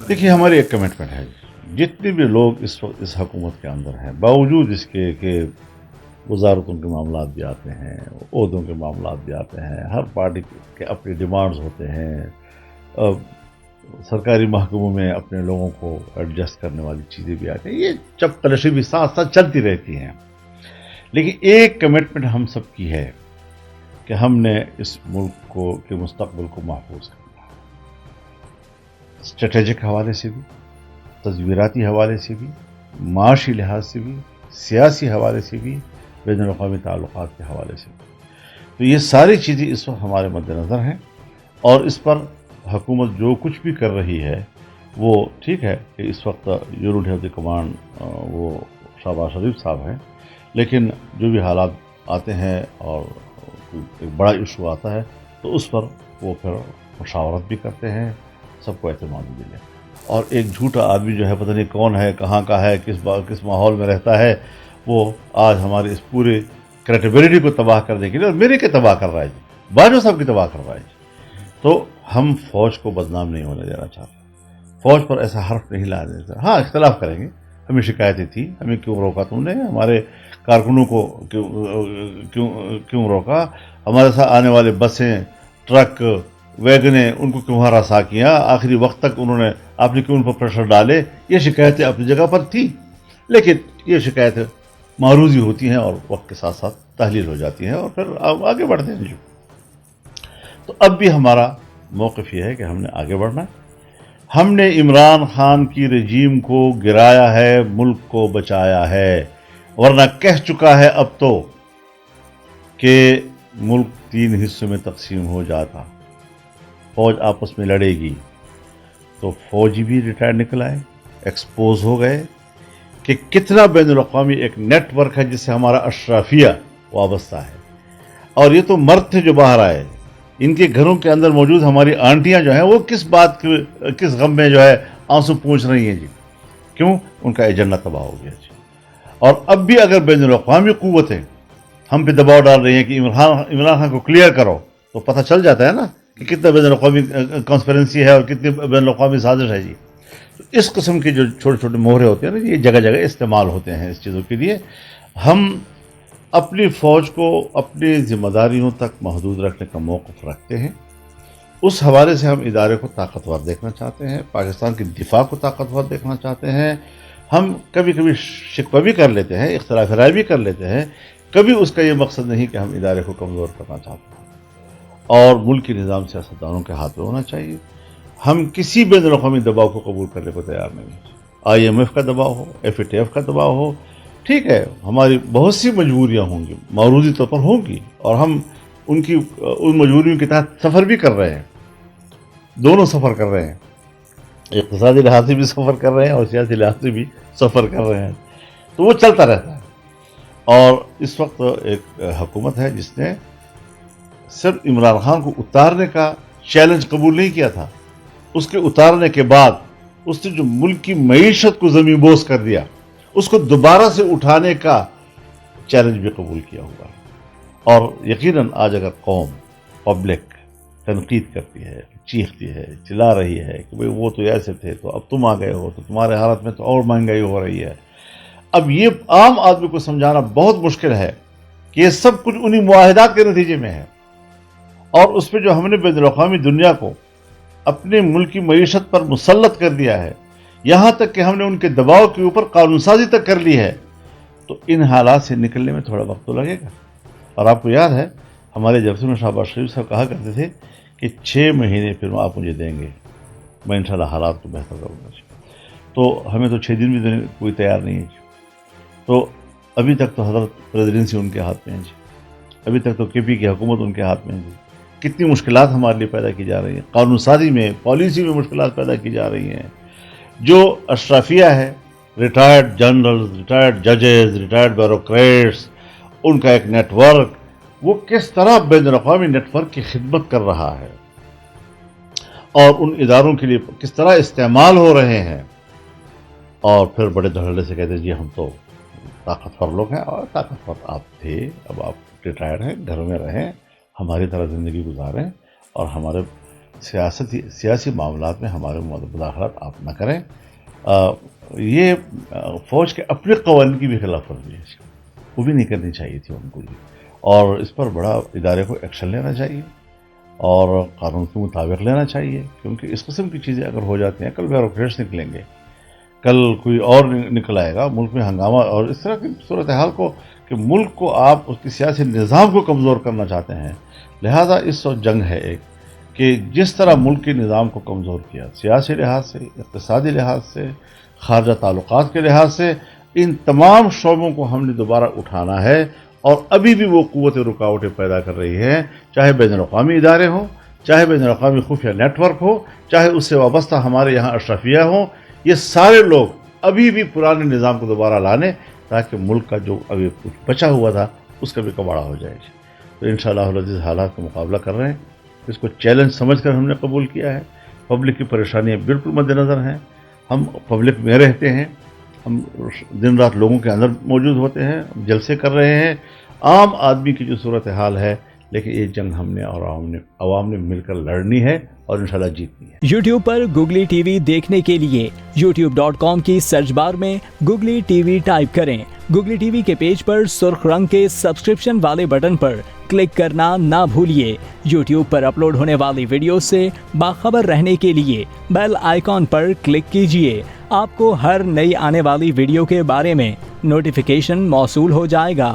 دیکھیے ہماری ایک کمٹمنٹ ہے، جتنے بھی لوگ اس وقت اس حکومت کے اندر ہیں، باوجود اس کے کہ وزارتوں کے معاملات بھی آتے ہیں، عہدوں کے معاملات بھی آتے ہیں، ہر پارٹی کے اپنی ڈیمانڈز ہوتے ہیں، اب سرکاری محکموں میں اپنے لوگوں کو ایڈجسٹ کرنے والی چیزیں بھی آتی ہیں، یہ چپ کلشی بھی ساتھ ساتھ چلتی رہتی ہیں، لیکن ایک کمٹمنٹ ہم سب کی ہے کہ ہم نے اس ملک کو کے مستقبل کو محفوظ کرنا ہے، اسٹریٹجک حوالے سے بھی، تصویراتی حوالے سے بھی، معاشی لحاظ سے بھی، سیاسی حوالے سے بھی، بین الاقوامی تعلقات کے حوالے سے بھی۔ تو یہ ساری چیزیں اس وقت ہمارے مد نظر ہیں، اور اس پر حکومت جو کچھ بھی کر رہی ہے وہ ٹھیک ہے کہ اس وقت یونٹ آف دی کمانڈ وہ شہباز شریف صاحب ہیں، لیکن جو بھی حالات آتے ہیں اور ایک بڑا ایشو آتا ہے تو اس پر وہ پھر مشاورت بھی کرتے ہیں، سب کو اعتماد بھی لے۔ اور ایک جھوٹا آدمی جو ہے پتہ نہیں کون ہے، کہاں کا ہے، کس ماحول میں رہتا ہے، وہ آج ہمارے اس پورے کریڈیبلٹی کو تباہ کرنے کے لیے، اور میرے کے تباہ کر رہا ہے جی، باجو صاحب کی تباہ کر رہا ہے جی۔ تو ہم فوج کو بدنام نہیں ہونے دینا چاہتے، فوج پر ایسا حرف نہیں لانے دیتے۔ ہاں اختلاف کریں گے، ہمیں شکایتیں تھی، ہمیں کیوں روکا تم نے، ہمارے کارکنوں کو کیوں روکا، ہمارے ساتھ آنے والے بسیں، ٹرک، ویگنیں، ان کو کیوں ہراساں کیا، آخری وقت تک آپ نے کیوں ان پر پریشر ڈالے، یہ شکایتیں اپنی جگہ پر تھیں، لیکن یہ شکایتیں معروضی ہوتی ہیں اور وقت کے ساتھ ساتھ تحلیل ہو جاتی ہیں اور پھر آگے بڑھتے ہیں جو۔ تو اب بھی ہمارا موقف یہ ہے کہ ہم نے آگے بڑھنا ہے، ہم نے عمران خان کی رجیم کو گرایا ہے، ملک کو بچایا ہے، ورنہ کہہ چکا ہے اب تو کہ ملک 3 حصوں میں تقسیم ہو جاتا، فوج آپس میں لڑے گی، تو فوجی بھی ریٹائر نکل آئے، ایکسپوز ہو گئے کہ کتنا بین الاقوامی ایک نیٹ ورک ہے جس سے ہمارا اشرافیہ وابستہ ہے، اور یہ تو مرد تھے جو باہر آئے، ان کے گھروں کے اندر موجود ہماری آنٹیاں جو ہیں وہ کس غم میں جو ہے آنسو پوچھ رہی ہیں جی، کیوں؟ ان کا ایجنڈا تباہ ہو گیا جی۔ اور اب بھی اگر بین الاقوامی قوتیں ہم پہ دباؤ ڈال رہی ہیں کہ عمران خان کو کلیئر کرو، تو پتہ چل جاتا ہے نا کہ کتنا بین الاقوامی کانسپیرنسی ہے اور کتنی بین الاقوامی سازش ہے جی۔ تو اس قسم کی جو چھوٹے چھوٹے مہرے ہوتے ہیں نا، یہ جگہ جگہ استعمال ہوتے ہیں اس چیزوں کے لیے۔ ہم اپنی فوج کو اپنی ذمہ داریوں تک محدود رکھنے کا موقف رکھتے ہیں، اس حوالے سے ہم ادارے کو طاقتور دیکھنا چاہتے ہیں، پاکستان کی دفاع کو طاقتور دیکھنا چاہتے ہیں۔ ہم کبھی کبھی شکوہ بھی کر لیتے ہیں، اختلاف رائے بھی کر لیتے ہیں، کبھی اس کا یہ مقصد نہیں کہ ہم ادارے کو کمزور کرنا چاہتے ہیں، اور ملکی نظام سیاستدانوں کے ہاتھ میں ہونا چاہیے۔ ہم کسی بین الاقوامی دباؤ کو قبول کرنے کو تیار نہیں ہیں، IMF کا دباؤ ہو، FATF کا دباؤ ہو، ٹھیک ہے، ہماری بہت سی مجبوریاں ہوں گی، معروضی طور پر ہوں گی، اور ہم ان مجبوریوں کے تحت سفر بھی کر رہے ہیں، دونوں سفر کر رہے ہیں، اقتصادی لحاظ سے بھی سفر کر رہے ہیں اور سیاسی لحاظ سے بھی سفر کر رہے ہیں، تو وہ چلتا رہتا ہے۔ اور اس وقت ایک حکومت ہے جس نے صرف عمران خان کو اتارنے کا چیلنج قبول نہیں کیا تھا، اس کے اتارنے کے بعد اس نے جو ملک کی معیشت کو زمین بوس کر دیا، اس کو دوبارہ سے اٹھانے کا چیلنج بھی قبول کیا ہوا ہے۔ اور یقیناً آج اگر قوم، پبلک تنقید کرتی ہے، چیختی ہے، چلا رہی ہے کہ بھئی وہ تو ایسے تھے، تو اب تم آ گئے ہو، تو تمہارے حالت میں تو اور مہنگائی ہو رہی ہے، اب یہ عام آدمی کو سمجھانا بہت مشکل ہے کہ یہ سب کچھ انہی معاہدات کے نتیجے میں ہے، اور اس پہ جو ہم نے بین الاقوامی دنیا کو اپنے ملک کی معیشت پر مسلط کر دیا ہے، یہاں تک کہ ہم نے ان کے دباؤ کے اوپر قانون سازی تک کر لی ہے، تو ان حالات سے نکلنے میں تھوڑا وقت تو لگے گا۔ اور آپ کو یاد ہے ہمارے جلسے میں شہباز شریف صاحب کہا کرتے تھے کہ 6 مہینے پھر آپ مجھے دیں گے، میں انشاءاللہ حالات کو بہتر کروں گا۔ تو ہمیں تو 6 دن بھی دینے کوئی تیار نہیں ہے جی۔ تو ابھی تک تو حضرت پریزیڈنسی ان کے ہاتھ میں ہے جی، ابھی تک تو KP کی حکومت ان کے ہاتھ میں ہے جی۔ کتنی مشکلات ہمارے لیے پیدا کی جا رہی ہیں، قانون سازی میں، پالیسی میں مشکلات پیدا کی جا رہی ہیں۔ جو اشرافیہ ہے، ریٹائرڈ جنرلز، ریٹائرڈ ججز، ریٹائرڈ بیوروکریٹس، ان کا ایک نیٹ ورک، وہ کس طرح بین الاقوامی نیٹ ورک کی خدمت کر رہا ہے اور ان اداروں کے لیے کس طرح استعمال ہو رہے ہیں، اور پھر بڑے دھڑلے سے کہتے ہیں جی ہم تو طاقتور لوگ ہیں، اور طاقتور آپ تھے، اب آپ ریٹائر ہیں، گھر میں رہیں، ہماری طرح زندگی گزاریں، اور ہمارے سیاسی معاملات میں ہمارے مداخلت آپ نہ کریں. یہ فوج کے اپنے قوانین کی بھی خلاف ورزی ہے، وہ بھی نہیں کرنی چاہیے تھی ان کو بھی، اور اس پر بڑا ادارے کو ایکشن لینا چاہیے اور قانون کے مطابق لینا چاہیے، کیونکہ اس قسم کی چیزیں اگر ہو جاتی ہیں، کل بیوروکریٹس نکلیں گے، کل کوئی اور نکل آئے گا، ملک میں ہنگامہ، اور اس طرح کی صورتحال کو کہ ملک کو آپ اس کی سیاسی نظام کو کمزور کرنا چاہتے ہیں. لہذا اس وقت جنگ ہے ایک کہ جس طرح ملک کے نظام کو کمزور کیا، سیاسی لحاظ سے، اقتصادی لحاظ سے، خارجہ تعلقات کے لحاظ سے، ان تمام شعبوں کو ہم نے دوبارہ اٹھانا ہے. اور ابھی بھی وہ قوتیں رکاوٹیں پیدا کر رہی ہیں، چاہے بین الاقوامی ادارے ہوں، چاہے بین الاقوامی خفیہ نیٹ ورک ہو، چاہے اس سے وابستہ ہمارے یہاں اشرفیہ ہوں. یہ سارے لوگ ابھی بھی پرانے نظام کو دوبارہ لانے، تاکہ ملک کا جو ابھی کچھ بچا ہوا تھا اس کا بھی کباڑا ہو جائے. تو انشاءاللہ العزیز حالات کا مقابلہ کر رہے ہیں، اس کو چیلنج سمجھ کر ہم نے قبول کیا ہے. پبلک کی پریشانیاں بالکل مد نظر ہیں، ہم پبلک میں رہتے ہیں، ہم دن رات لوگوں کے اندر موجود ہوتے ہیں، جلسے کر رہے ہیں، عام آدمی کی جو صورتحال ہے. لیکن یہ جنگ ہم نے اور عوام نے مل کر لڑنی ہے اور انشاءاللہ جیتنی ہے. یوٹیوب پر گوگلی ٹی وی دیکھنے کے لیے youtube.com کی سرچ بار میں گوگلی ٹی وی ٹائپ کریں. گوگلی ٹی وی کے پیج پر سرخ رنگ کے سبسکرپشن والے بٹن پر کلک کرنا نہ بھولیے. یوٹیوب پر اپلوڈ ہونے والی ویڈیو سے باخبر رہنے کے لیے بیل آئیکن پر کلک کیجیے. آپ کو ہر نئی آنے والی ویڈیو کے بارے میں نوٹیفیکیشن موصول ہو جائے گا.